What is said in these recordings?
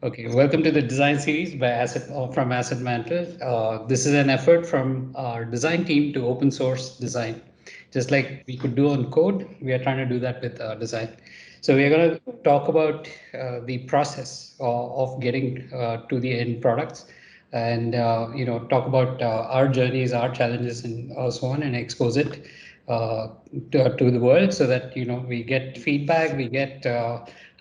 Okay, welcome to the design series by from AssetMantle. This is an effort from our design team to open source design. Just like we could do on code, we are trying to do that with design. So we are going to talk about the process of getting to the end products, and talk about our journeys, our challenges, and so on, and expose it uh, to the world so that we get feedback, we get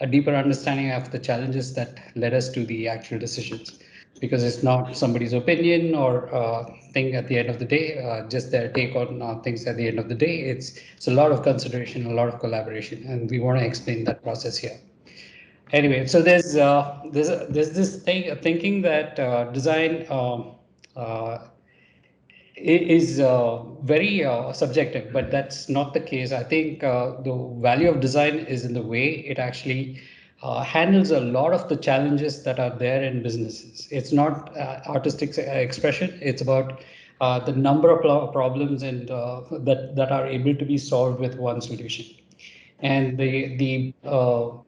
a deeper understanding of the challenges that led us to the actual decisions, because it's not somebody's opinion or thing at the end of the day, just their take on things at the end of the day. It's a lot of consideration, a lot of collaboration, and we want to explain that process here. Anyway, so there's this thing thinking that design uh, is very subjective, but that's not the case. I think the value of design is in the way it actually handles a lot of the challenges that are there in businesses. It's not artistic expression. It's about the number of problems and that are able to be solved with one solution, and the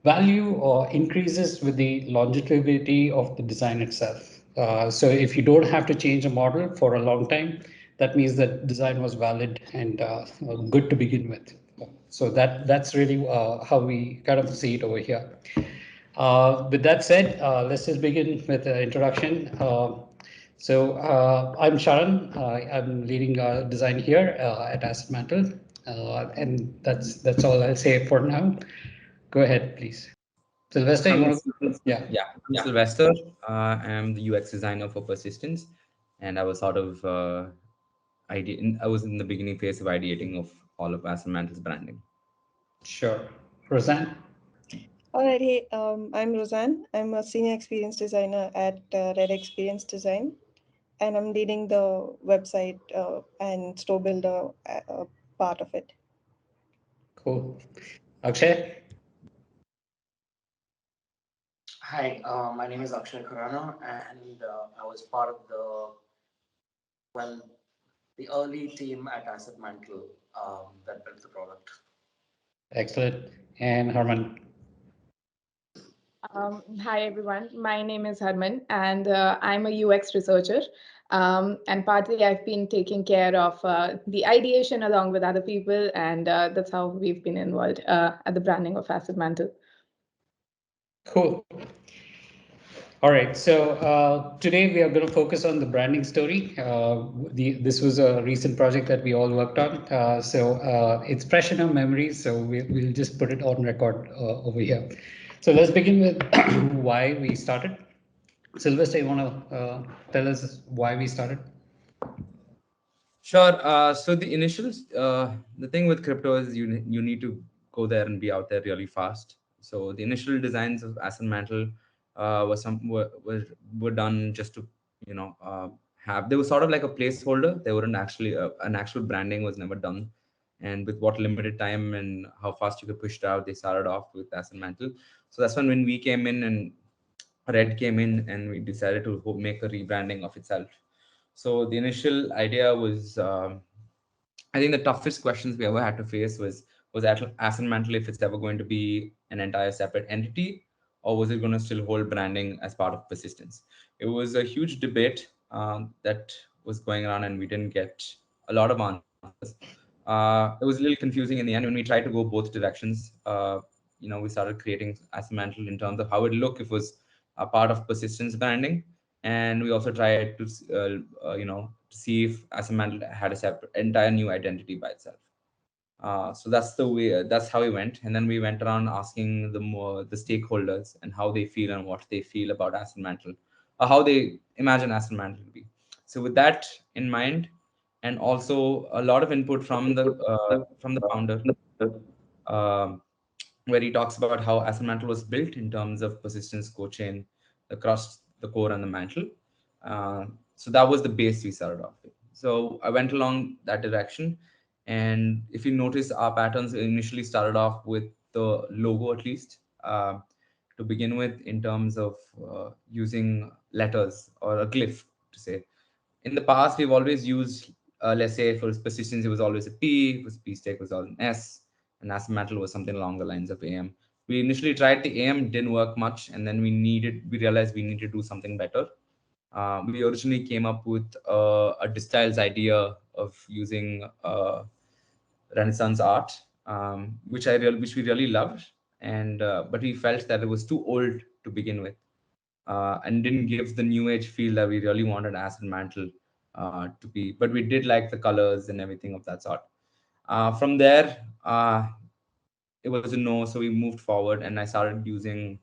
value increases with the longevity of the design itself. So if you don't have to change a model for a long time, that means that design was valid and good to begin with. So that's really how we kind of see it over here. With that said, let's just begin with the introduction. I'm Sharan. I'm leading design here at AssetMantle, and that's all I'll say for now. Go ahead, please. Sylvester, you I'm want to? Yeah, yeah, I'm Sylvester. I'm the UX designer for Persistence, and I was sort of I was in the beginning phase of ideating of all of AssetMantle's branding. sure. Roseanne? Alrighty, I'm Roseanne. I'm a senior experience designer at Red Experience Design, and I'm leading the website and store builder part of it. Cool. Akshay? Hi, my name is Akshay Khurana, and I was part of well, the early team at AssetMantle that built the product. Excellent. And Harman? Hi, everyone. My name is Harman, and I'm a UX researcher. And partly I've been taking care of the ideation along with other people, and that's how we've been involved at the branding of Asset Mantle. Cool. All right, so today we are going to focus on the branding story. This was a recent project that we all worked on, it's fresh in our memories, so we'll just put it on record over here. So let's begin with why we started. Sylvester, you want to tell us why we started? Sure. So the thing with crypto is you need to go there and be out there really fast. So the initial designs of AssetMantle were done just to have, they were sort of like a placeholder. They weren't actually an actual branding was never done. And with what limited time and how fast you could push it out, they started off with AssetMantle. So that's when we came in and Red came in and we decided to make a rebranding of itself. So the initial idea was, I think the toughest questions we ever had to face was AssetMantle, if it's ever going to be an entire separate entity, or was it going to still hold branding as part of Persistence? It was a huge debate that was going around, and we didn't get a lot of answers. It was a little confusing in the end when we tried to go both directions. We started creating AssetMantle in terms of how it looked if it was a part of Persistence branding, and we also tried to to see if AssetMantle had a separate entire new identity by itself. So that's the way. That's how we went, and then we went around asking the stakeholders and how they feel and what they feel about AssetMantle, or how they imagine AssetMantle to be. So with that in mind, and also a lot of input from the founder, um, where he talks about how AssetMantle was built in terms of persistence, core chain, the crust, the core, and the mantle. So that was the base we started off with. So I went along that direction. And if you notice, our patterns initially started off with the logo, at least to begin with, in terms of using letters or a glyph to say. In the past, we've always used, let's say, for persistence, it was always a P, it was P stack was all an S, and AssetMantle was something along the lines of AM. We initially tried the AM, didn't work much, and then we realized we need to do something better. We originally came up with a Distyles idea of using Renaissance art, which we really loved, and but we felt that it was too old to begin with, and didn't give the new age feel that we really wanted Acid Mantle to be. But we did like the colors and everything of that sort. From there, it was a no, so we moved forward, and I started putting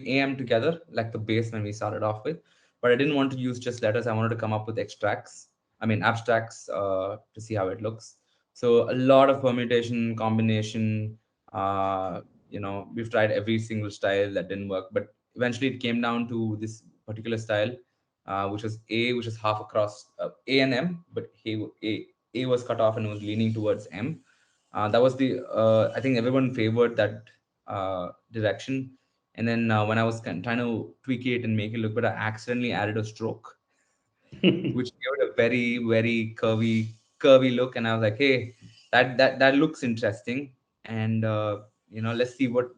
AM together, like the base when we started off with. But I didn't want to use just letters. I wanted to come up with abstracts, to see how it looks. So a lot of permutation, combination. We've tried every single style that didn't work, but eventually it came down to this particular style, which was half across A and M, but A was cut off and was leaning towards M. That was I think everyone favored that direction. And then when I was trying to tweak it and make it look better, I accidentally added a stroke, which gave it a very, very curvy look. And I was like, hey, that looks interesting. And let's see what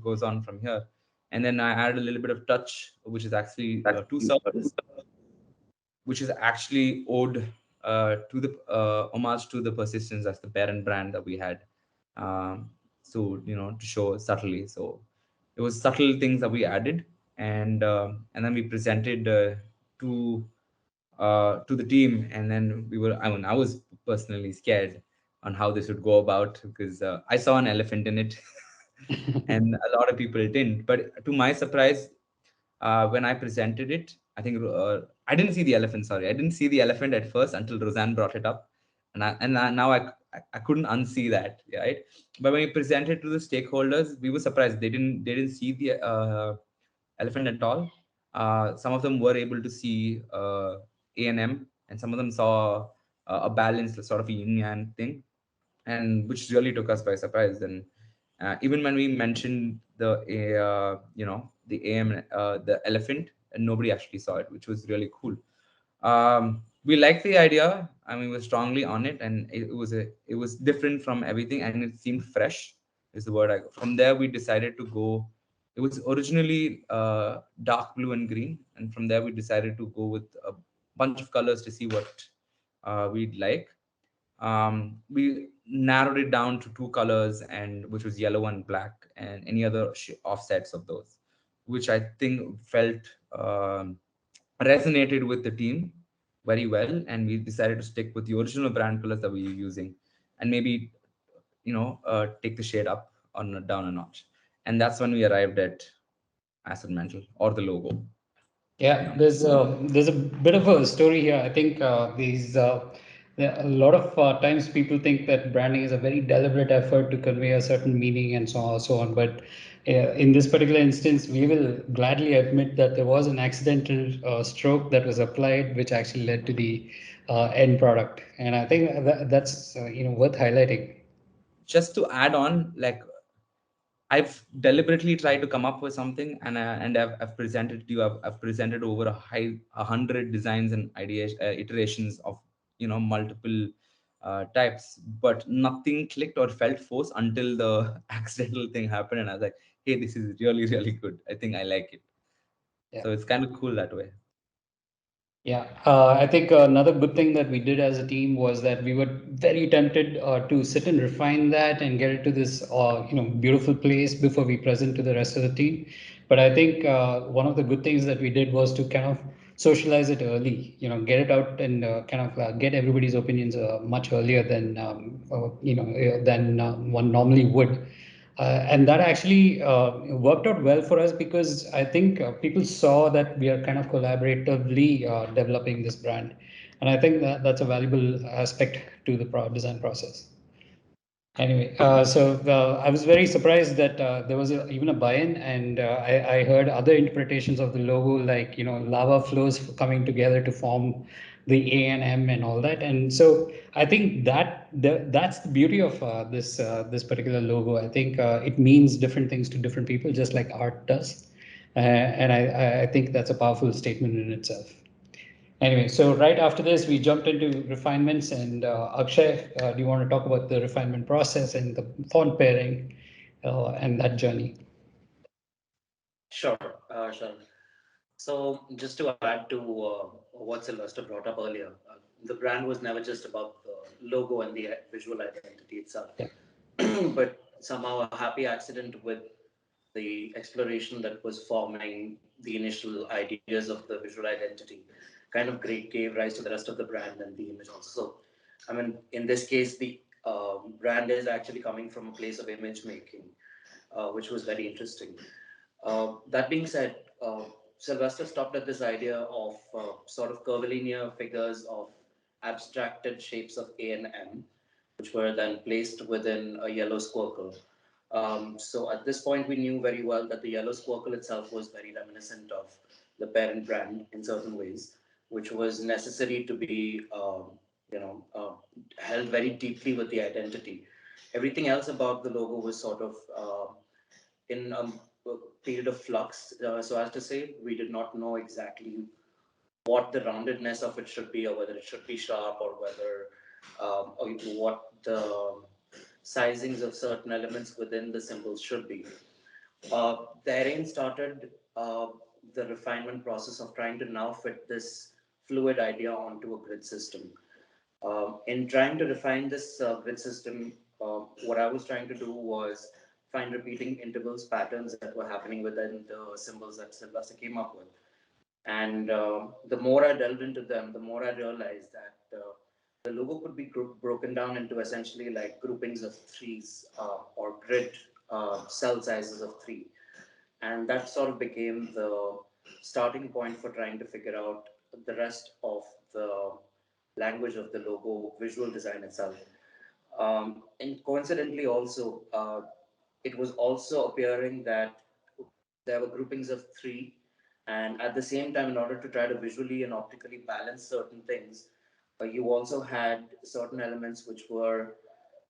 goes on from here. And then I added a little bit of touch, which is actually two circles, which is actually ode to the homage to the Persistence as the parent brand that we had. So to show subtly. So it was subtle things that we added, and then we presented to the team, and then I was personally scared on how this would go about, because I saw an elephant in it, and a lot of people didn't. But to my surprise, when I presented it, I think I didn't see the elephant. Sorry, I didn't see the elephant at first until Roseanne brought it up, now I couldn't unsee that, right? But when we presented to the stakeholders, we were surprised they didn't see the elephant at all. Some of them were able to see A&M, and some of them saw a balanced sort of yin yang thing, and which really took us by surprise. And even when we mentioned the AM, the elephant, and nobody actually saw it, which was really cool. We liked the idea. I mean, we were strongly on it, and it was different from everything, and it seemed fresh. Is the word I. From there, we decided to go. It was originally dark blue and green, and from there we decided to go with a bunch of colors to see what we'd like. We narrowed it down to two colors, and which was yellow and black, and any other offsets of those, which I think felt resonated with the team very well. And we decided to stick with the original brand colors that we were using, and maybe take the shade up on down a notch. And that's when we arrived at Asset Mantle, or the logo. Yeah, there's a bit of a story here. I think a lot of times people think that branding is a very deliberate effort to convey a certain meaning and so on. But in this particular instance, we will gladly admit that there was an accidental stroke that was applied, which actually led to the end product. And I think that's worth highlighting. Just to add on, like, I've deliberately tried to come up with something, and I've presented to you. I've presented over 100 designs and ideas, iterations of multiple types, but nothing clicked or felt forced until the accidental thing happened, and I was like, "Hey, this is really really good. I think I like it." Yeah. So it's kind of cool that way. Yeah, I think another good thing that we did as a team was that we were very tempted to sit and refine that and get it to this, beautiful place before we present to the rest of the team. But I think one of the good things that we did was to kind of socialize it early, get it out and kind of get everybody's opinions much earlier than one normally would. And that actually worked out well for us because I think people saw that we are kind of collaboratively developing this brand. And I think that that's a valuable aspect to the design process. Anyway, I was very surprised that there was even a buy-in, and I heard other interpretations of the logo, like lava flows coming together to form the A and M and all that. And so I think that's the beauty of this particular logo. I think it means different things to different people, just like art does, and I think that's a powerful statement in itself. Anyway, so right after this, we jumped into refinements, and Akshay, do you want to talk about the refinement process and the font pairing and that journey. Sure, sure. So, just to add to what Sylvester brought up earlier, the brand was never just about the logo and the visual identity itself, Yeah. but somehow a happy accident with the exploration that was forming the initial ideas of the visual identity kind of great gave rise to the rest of the brand and the image also. So, I mean, in this case, the brand is actually coming from a place of image making, which was very interesting. That being said, Sylvester stopped at this idea of sort of curvilinear figures of abstracted shapes of A and M, which were then placed within a yellow squircle. So at this point, we knew very well that the yellow squircle itself was very reminiscent of the parent brand in certain ways, which was necessary to be, held very deeply with the identity. Everything else about the logo was sort of in a period of flux, so as to say. We did not know exactly what the roundedness of it should be, or whether it should be sharp, or whether or what the sizings of certain elements within the symbols should be. Therein started the refinement process of trying to now fit this fluid idea onto a grid system. In trying to refine this grid system, what I was trying to do was find repeating intervals patterns that were happening within the symbols that Sylvester came up with. And the more I delved into them, the more I realized that the logo could be broken down into essentially like groupings of threes, or grid cell sizes of three. And that sort of became the starting point for trying to figure out the rest of the language of the logo visual design itself. And coincidentally, also, it was also appearing that there were groupings of three, and at the same time, in order to try to visually and optically balance certain things, you also had certain elements which were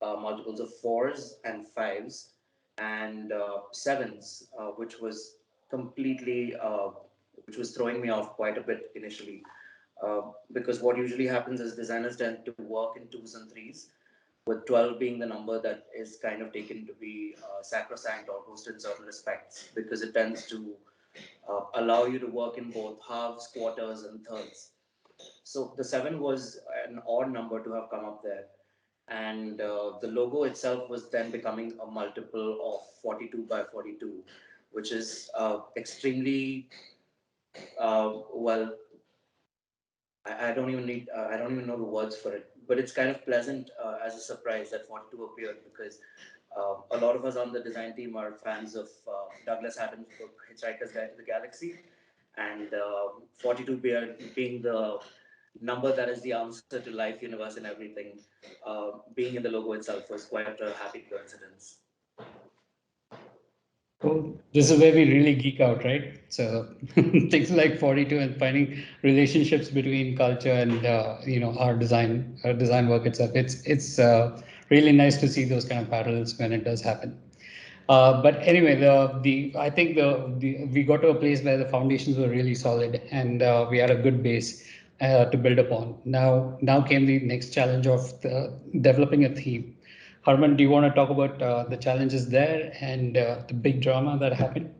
multiples of fours and fives and sevens, which was throwing me off quite a bit initially. Because what usually happens is designers tend to work in twos and threes, with 12 being the number that is kind of taken to be sacrosanct almost in certain respects, because it tends to allow you to work in both halves, quarters, and thirds. So the 7 was an odd number to have come up there. And the logo itself was then becoming a multiple of 42 by 42, which is extremely, well, I don't even need, I don't even know the words for it, but it's kind of pleasant as a surprise that 42 appeared, because a lot of us on the design team are fans of Douglas Adams' book Hitchhiker's Guide to the Galaxy, and 42 being the number that is the answer to life, universe, and everything, being in the logo itself was quite a happy coincidence. Cool. This is where we really geek out, right? So things like 42 and finding relationships between culture and our design work itself. It's really nice to see those kind of parallels when it does happen. But anyway, the I think the we got to a place where the foundations were really solid, and we had a good base to build upon. Now came the next challenge of developing a theme. Harman, do you want to talk about the challenges there and the big drama that happened?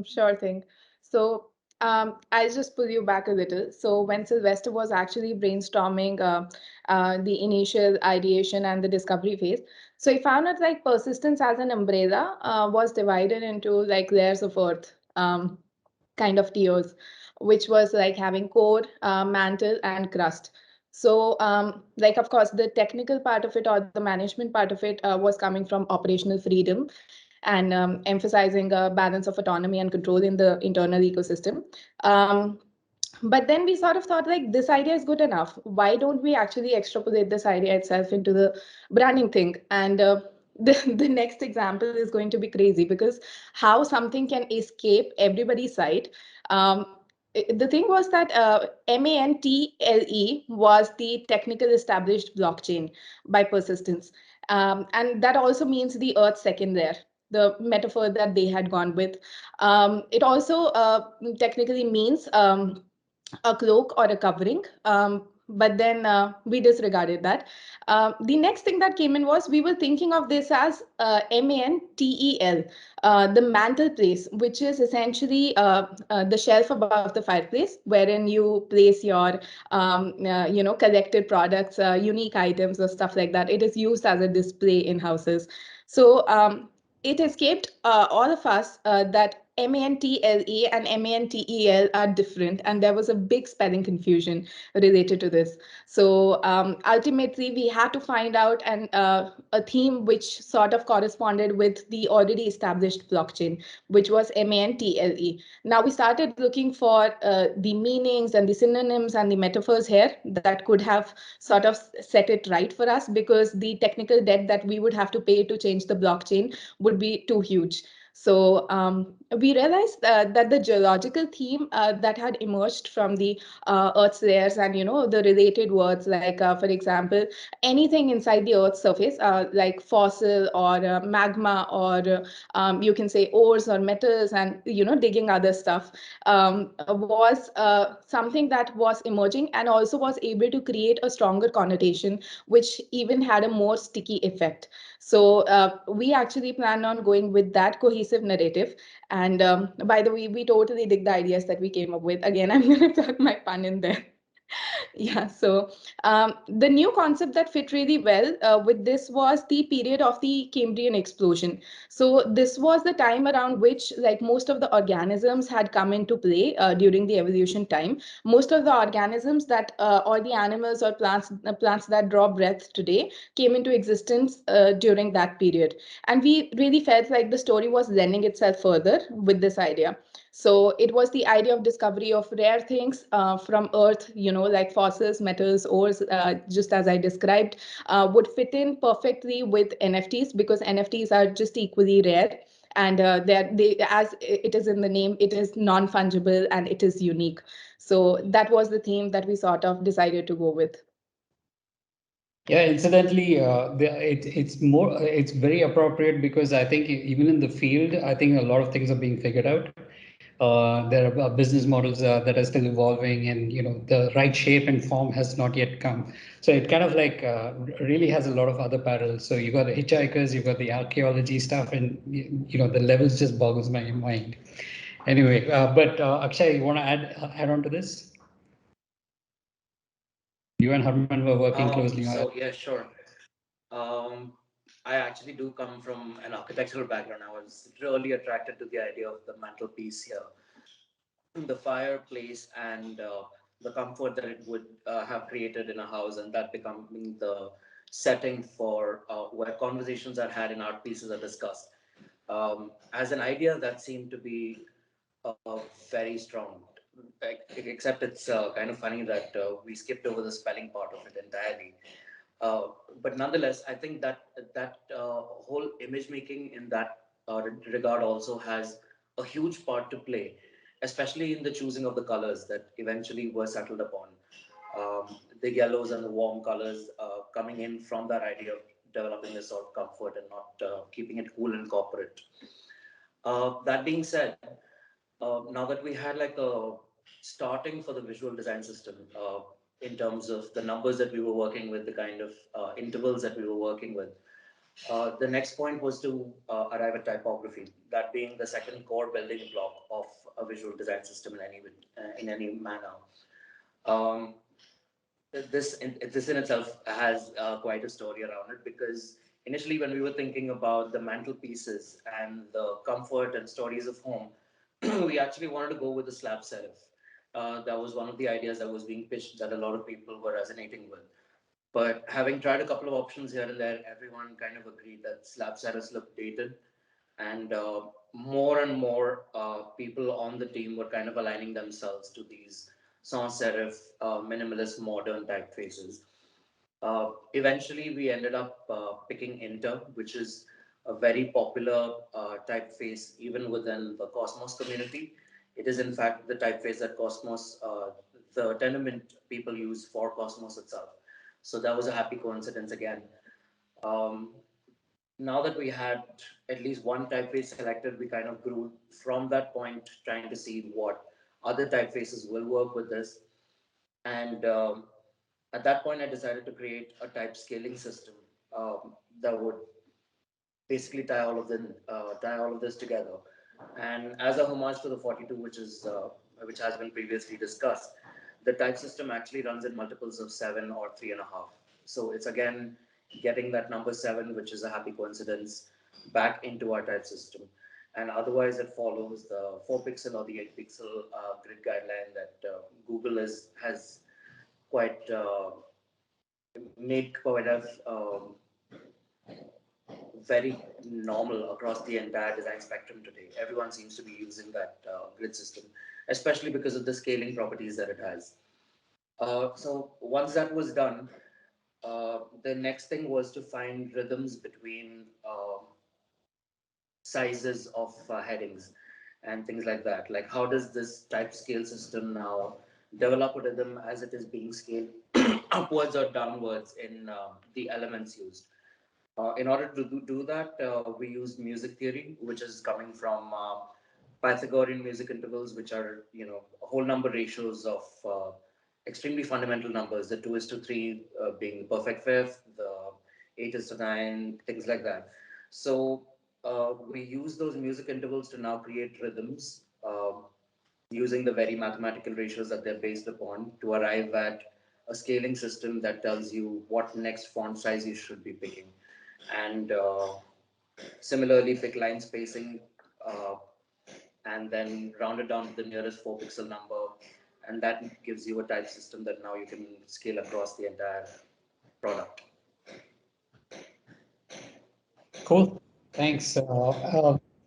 Sure thing. So I'll just pull you back a little. So when Sylvester was actually brainstorming the initial ideation and the discovery phase, so he found out like persistence as an umbrella was divided into like layers of earth, kind of tiers, which was like having core, mantle, and crust. So, like, of course, the technical part of it or the management part of it was coming from operational freedom and emphasizing a balance of autonomy and control in the internal ecosystem. Um, but then we sort of thought like this idea is good enough. Why don't we actually extrapolate this idea itself into the branding thing? And the next example is going to be crazy because how something can escape everybody's sight. Um, the thing was that MANTLE was the technical established blockchain by persistence. And that also means the Earth second there, the metaphor that they had gone with. It also technically means a cloak or a covering. but then we disregarded that. The next thing that came in was we were thinking of this as mantel, the mantelpiece, which is essentially the shelf above the fireplace, wherein you place your collected products, unique items or stuff like that. It is used as a display in houses. So it escaped all of us that mantle and mantel are different, and there was a big spelling confusion related to this. So ultimately, we had to find out a theme which sort of corresponded with the already established blockchain, which was mantle. Now we started looking for the meanings and the synonyms and the metaphors here that could have sort of set it right for us, because the technical debt that we would have to pay to change the blockchain would be too huge. So we realized that the geological theme that had emerged from the Earth's layers, and the related words like, for example, anything inside the Earth's surface, like fossil or magma, or you can say ores or metals, and digging other stuff, was something that was emerging and also was able to create a stronger connotation, which even had a more sticky effect. So we actually plan on going with that cohesive narrative. And by the way, we totally dig the ideas that we came up with. Again, I'm going to plug my pun in there. Yeah, so the new concept that fit really well with this was the period of the Cambrian explosion. So this was the time around which, like, most of the organisms had come into play during the evolution time. Most of the organisms that, or the animals or plants that draw breath today, came into existence during that period. And we really felt like the story was lending itself further with this idea. So it was the idea of discovery of rare things from Earth, like fossils, metals, ores, just as I described, would fit in perfectly with NFTs, because NFTs are just equally rare. And as it is in the name, it is non-fungible and it is unique. So that was the theme that we sort of decided to go with. Yeah, incidentally, it's very appropriate because I think even in the field, I think a lot of things are being figured out. There are business models that are still evolving, and the right shape and form has not yet come. So it kind of like really has a lot of other parallels. So you got the hitchhikers, you got the archaeology stuff, and the levels just boggles my mind. Anyway, but Akshay, you want to add on to this? You and Herman were working closely on it. So yeah, sure. Um, I actually do come from an architectural background. I was really attracted to the idea of the mantelpiece here, the fireplace, and the comfort that it would have created in a house, and that becoming the setting for where conversations are had and art pieces are discussed. As an idea, that seemed to be very strong. Except it's kind of funny that we skipped over the spelling part of it entirely. Uh, but nonetheless, I think that whole image making in that regard also has a huge part to play, especially in the choosing of the colors that eventually were settled upon. The yellows and the warm colors coming in from that idea of developing a sort of comfort and not keeping it cool and corporate. That being said, now that we had like a starting for the visual design system in terms of the numbers that we were working with, the kind of intervals that we were working with, the next point was to arrive at typography, that being the second core building block of a visual design system in any manner. Um, this in itself has quite a story around it, because initially when we were thinking about the mantelpieces and the comfort and stories of home, we actually wanted to go with the slab serif. That was one of the ideas that was being pitched that a lot of people were resonating with. But having tried a couple of options here and there, everyone kind of agreed that slab serifs looked dated, and more and more people on the team were kind of aligning themselves to these sans serif, minimalist, modern typefaces. Eventually, we ended up picking Inter, which is a very popular typeface even within the Cosmos community. It is, in fact, the typeface that the tenement people use for Cosmos itself. So that was a happy coincidence again. Um, Now that we had at least one typeface selected, we kind of grew from that point, trying to see what other typefaces will work with this. And At that point, I decided to create a type scaling system that would basically tie all of this together. And as a homage to the 42, which has been previously discussed, the type system actually runs in multiples of 7 or 3.5. So it's again getting that number 7, which is a happy coincidence, back into our type system. And otherwise, it follows the 4 pixel or the 8 pixel grid guideline that Google has quite made quite a very normal across the entire design spectrum today. Everyone seems to be using that grid system, especially because of the scaling properties that it has. So once that was done, the next thing was to find rhythms between sizes of headings and things like that. Like, how does this type scale system now develop a rhythm as it is being scaled upwards or downwards in the elements used? In order to do that, we used music theory, which is coming from Pythagorean music intervals, which are whole number ratios of extremely fundamental numbers. The 2:3 being the perfect fifth, the 8:9, things like that. So we use those music intervals to now create rhythms using the very mathematical ratios that they're based upon to arrive at a scaling system that tells you what next font size you should be picking. And similarly, pick line spacing uh, and then round it down to the nearest 4 pixel number. And that gives you a type system that now you can scale across the entire product. Cool. Thanks.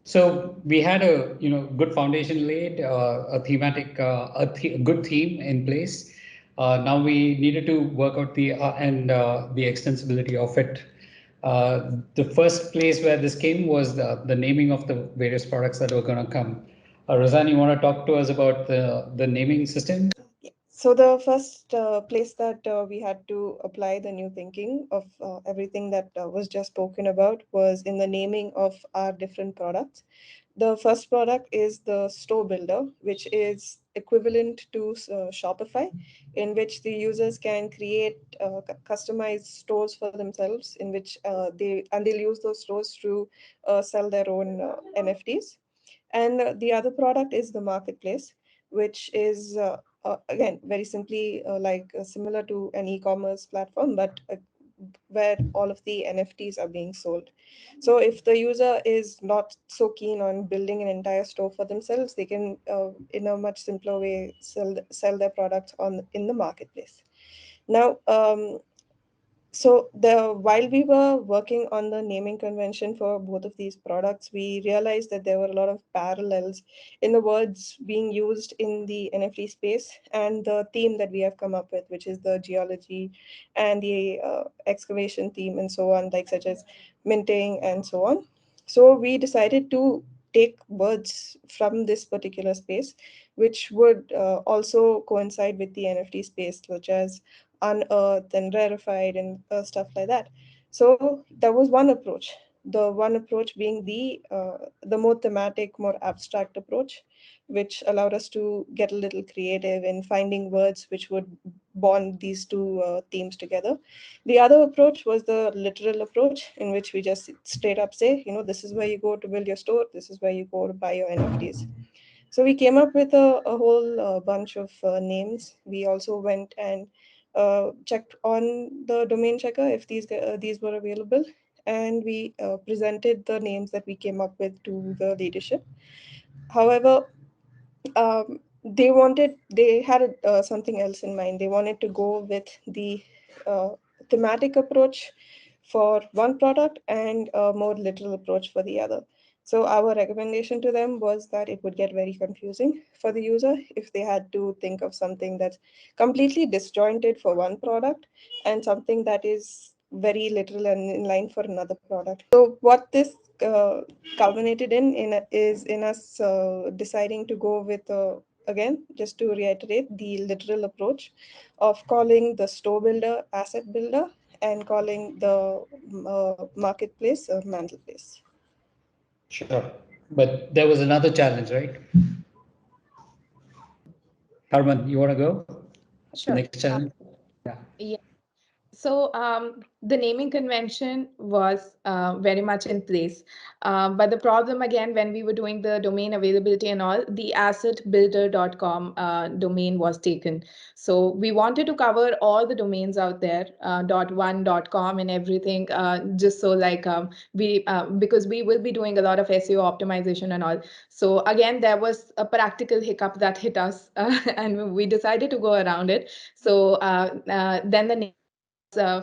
So we had a good foundation laid, a thematic, a good theme in place. Now we needed to work out the extensibility of it. The first place where this came was the naming of the various products that were going to come. Razan, you want to talk to us about the naming system? So the first place that we had to apply the new thinking of everything that was just spoken about was in the naming of our different products. The first product is the store builder, which is equivalent to Shopify, in which the users can create customized stores for themselves, in which they'll use those stores to sell their own NFTs. And the other product is the marketplace, which is again very simply similar to an e-commerce platform, but where all of the NFTs are being sold. So if the user is not so keen on building an entire store for themselves, they can in a much simpler way sell their products on in the marketplace. Now, so while we were working on the naming convention for both of these products, we realized that there were a lot of parallels in the words being used in the NFT space and the theme that we have come up with, which is the geology and the excavation theme and so on, like such as minting and so on. So we decided to take words from this particular space, which would also coincide with the NFT space, such as unearthed and rarefied and stuff like that. So that was one approach. The one approach being the more thematic, more abstract approach, which allowed us to get a little creative in finding words which would bond these two themes together. The other approach was the literal approach, in which we just straight up say, this is where you go to build your store, this is where you go to buy your NFTs. So we came up with a whole bunch of names. We also went and checked on the domain checker if these were available, and we presented the names that we came up with to the leadership. However, they had something else in mind. They wanted to go with the uh, thematic approach for one product and a more literal approach for the other. So our recommendation to them was that it would get very confusing for the user if they had to think of something that's completely disjointed for one product and something that is very literal and in line for another product. So what this culminated in us deciding to go with again, just to reiterate, the literal approach of calling the store builder asset builder and calling the marketplace mantle place. Sure. But there was another challenge, right? Harman, you want to go? Sure. Next challenge. Yeah. Yeah. So the naming convention was very much in place. But the problem again, when we were doing the domain availability and all, the assetbuilder.com domain was taken. So we wanted to cover all the domains out there, .one, .com and everything, just so like because we will be doing a lot of SEO optimization and all. So again, there was a practical hiccup that hit us and we decided to go around it. So then the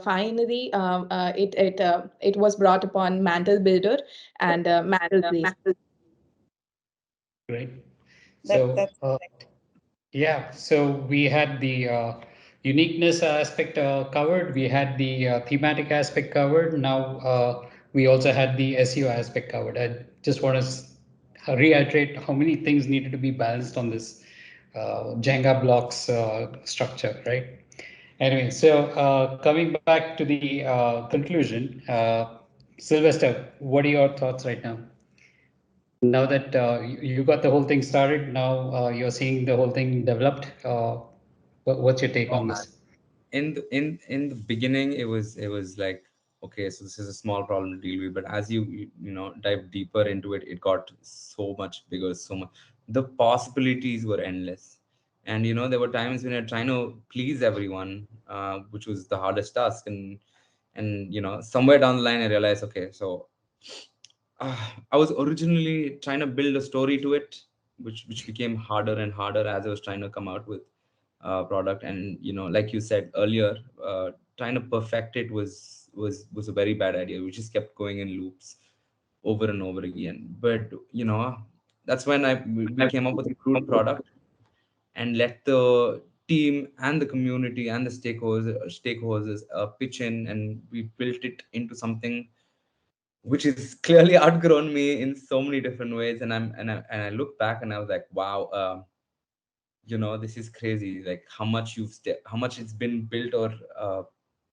finally it was brought upon Mantle Builder and Mantle Place. Great. That So that's correct. yeah, so we had the uniqueness aspect covered. We had the thematic aspect covered. Now we also had the SEO aspect covered. I just want to reiterate how many things needed to be balanced on this Jenga blocks structure, right? Anyway, so coming back to the conclusion, Sylvester, what are your thoughts right now? Now that you got the whole thing started, now you're seeing the whole thing developed. What's your take No, on this? in the beginning, it was like, okay, so this is a small problem to deal with, but as you dive deeper into it, it got so much bigger, so much. The possibilities were endless, and there were times when you're trying to please everyone, which was the hardest task, and somewhere down the line I realized, okay, so I was originally trying to build a story to it, which became harder and harder as I was trying to come out with product. And like you said earlier, trying to perfect it was a very bad idea. We just kept going in loops over and over again. But that's when we came up with a crude product and let the team and the community and the stakeholders pitch in, and we built it into something which is clearly outgrown me in so many different ways. And I look back and I was like, wow, this is crazy, like how much it's been built or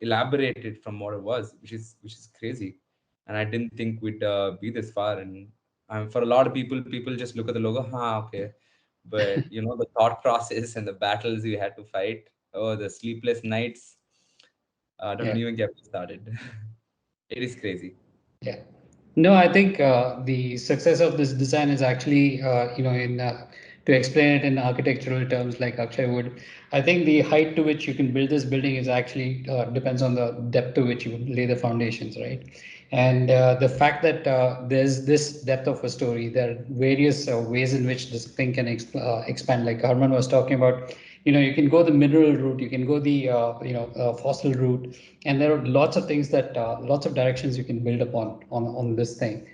elaborated from what it was, which is crazy. And I didn't think we'd be this far. And for a lot of people just look at the logo, okay. But the thought process and the battles we had to fight, oh, the sleepless nights, don't Yeah. even get me started. It is crazy. Yeah. No, I think the success of this design is actually, in to explain it in architectural terms, like Akshay would. I think the height to which you can build this building is actually depends on the depth to which you lay the foundations, right? And the fact that there's this depth of a story, there are various ways in which this thing can expand. Like Harman was talking about, you can go the mineral route, you can go the fossil route, and there are lots of things that lots of directions you can build upon on this thing.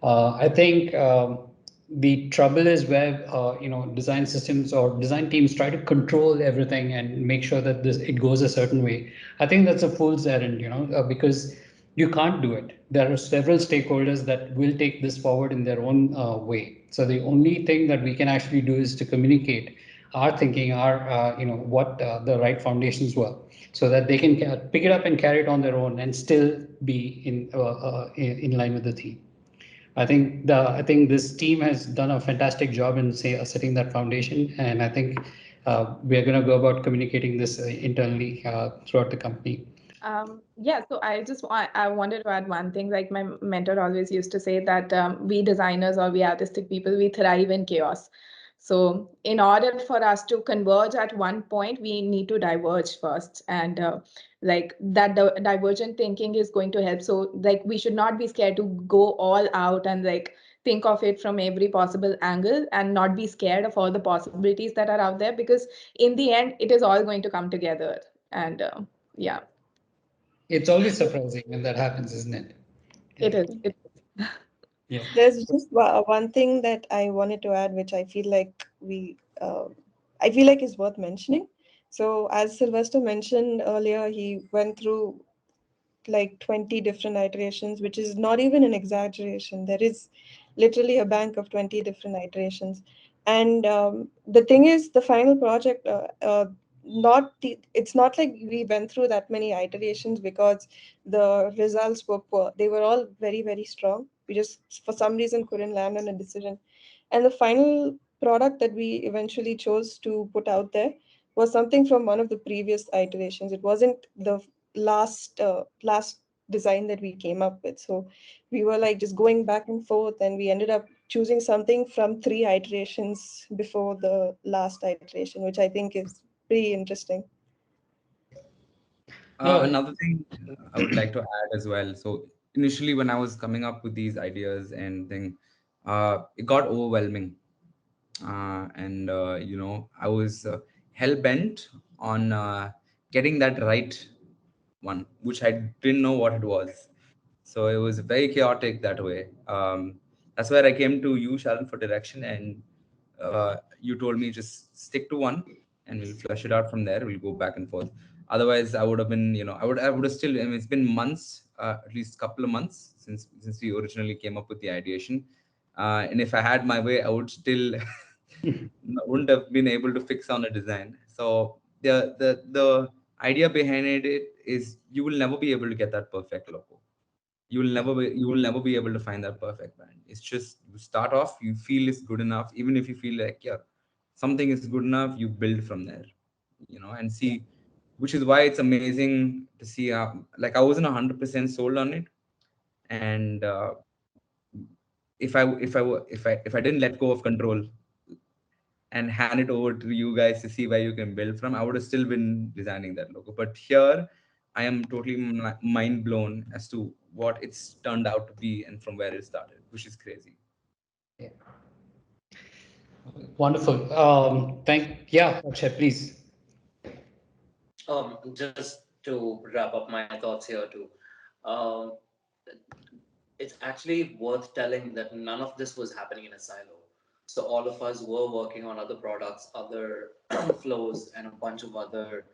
I think the trouble is where design systems or design teams try to control everything and make sure that this it goes a certain way. I think that's a fool's errand, because you can't do it. There are several stakeholders that will take this forward in their own way. So the only thing that we can actually do is to communicate our thinking, our what the right foundations were, so that they can pick it up and carry it on their own and still be in line with the theme. I think this team has done a fantastic job in setting that foundation, and I think we're going to go about communicating this internally throughout the company. Yeah, so I wanted to add one thing. Like my mentor always used to say that we designers or we artistic people, we thrive in chaos. So in order for us to converge at one point, we need to diverge first, and like that divergent thinking is going to help. So like we should not be scared to go all out and like think of it from every possible angle and not be scared of all the possibilities that are out there, because in the end, it is all going to come together. And yeah. It's always surprising when that happens, isn't it? It Yeah. is. It is. Yeah. There's just one thing that I wanted to add, which I feel like is worth mentioning. So, as Sylvester mentioned earlier, he went through like 20 different iterations, which is not even an exaggeration. There is literally a bank of 20 different iterations. And the thing is, the final project, it's not like we went through that many iterations because the results were poor. They were all very, very strong. We just, for some reason, couldn't land on a decision. And the final product that we eventually chose to put out there was something from one of the previous iterations. It wasn't the last design that we came up with. So we were like just going back and forth, and we ended up choosing something from 3 iterations before the last iteration, which I think is pretty interesting. No, Another thing I would like to add as well. So initially, when I was coming up with these ideas and thing, it got overwhelming, and I was hell bent on getting that right one, which I didn't know what it was. So it was very chaotic that way. That's where I came to you, Sharon, for direction, and you told me just stick to one, and we'll flush it out from there. We'll go back and forth. Otherwise, I would have been, I would have still. I mean, it's been months, at least a couple of months since we originally came up with the ideation, and if I had my way, I would still wouldn't have been able to fix on a design. So the idea behind it is you will never be able to get that perfect logo. You will never be able to find that perfect brand. It's just you start off, you feel it's good enough. Even if you feel like, yeah, something is good enough, you build from there, and see, which is why it's amazing to see how, like, I wasn't 100% sold on it. And if I didn't let go of control and hand it over to you guys to see where you can build from, I would have still been designing that logo. But here, I am totally mind blown as to what it's turned out to be and from where it started, which is crazy. yeah. Wonderful. Yeah, Akshay, please. Just to wrap up my thoughts here too. Um, it's actually worth telling that none of this was happening in a silo. So all of us were working on other products, other flows, and a bunch of other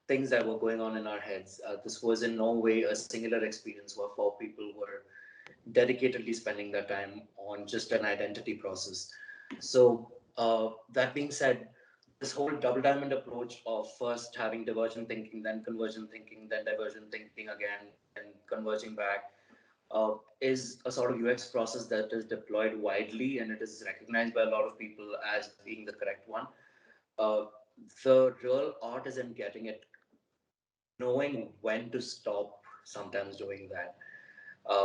things that were going on in our heads. This was in no way a singular experience where 4 people were dedicatedly spending their time on just an identity process. So that being said, this whole double diamond approach of first having divergent thinking, then convergent thinking, then divergent thinking again, then converging back, is a sort of UX process that is deployed widely and it is recognized by a lot of people as being the correct one. Uh, the real art is in getting it, knowing when to stop sometimes doing that,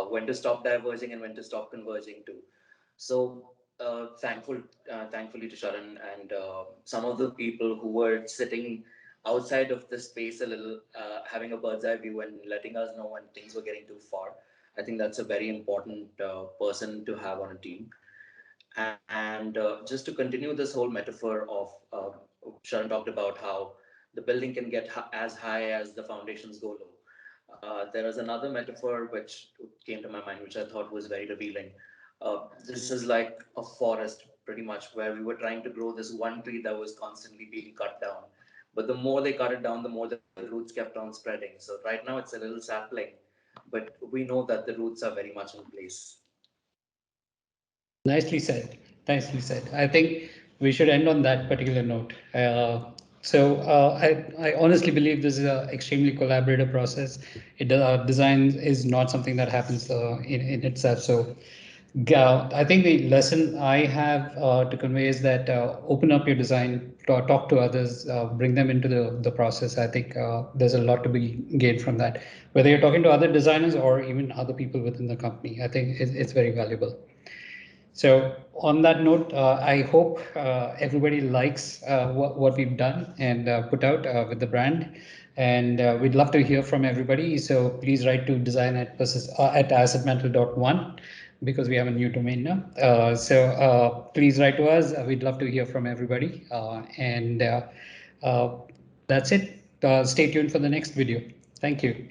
when to stop diverging and when to stop converging too. So thankfully to Sharan and some of the people who were sitting outside of the space a little, having a bird's eye view and letting us know when things were getting too far. I think that's a very important person to have on a team. And just to continue this whole metaphor of Sharon talked about how the building can get as high as the foundations go low. There is another metaphor which came to my mind, which I thought was very revealing. This is like a forest, pretty much, where we were trying to grow this one tree that was constantly being cut down. But the more they cut it down, the more the roots kept on spreading. So right now it's a little sapling, but we know that the roots are very much in place. Nicely said. Nicely said. I think we should end on that particular note. I honestly believe this is an extremely collaborative process. Design is not something that happens in itself. So I think the lesson I have to convey is that open up your design, talk to others, bring them into the process. I think there's a lot to be gained from that. Whether you're talking to other designers or even other people within the company, I think it's very valuable. So on that note, I hope everybody likes what we've done and put out with the brand. And we'd love to hear from everybody. So please write to design at assetmantle.one because we have a new domain now. Please write to us. We'd love to hear from everybody. And that's it. Stay tuned for the next video. Thank you.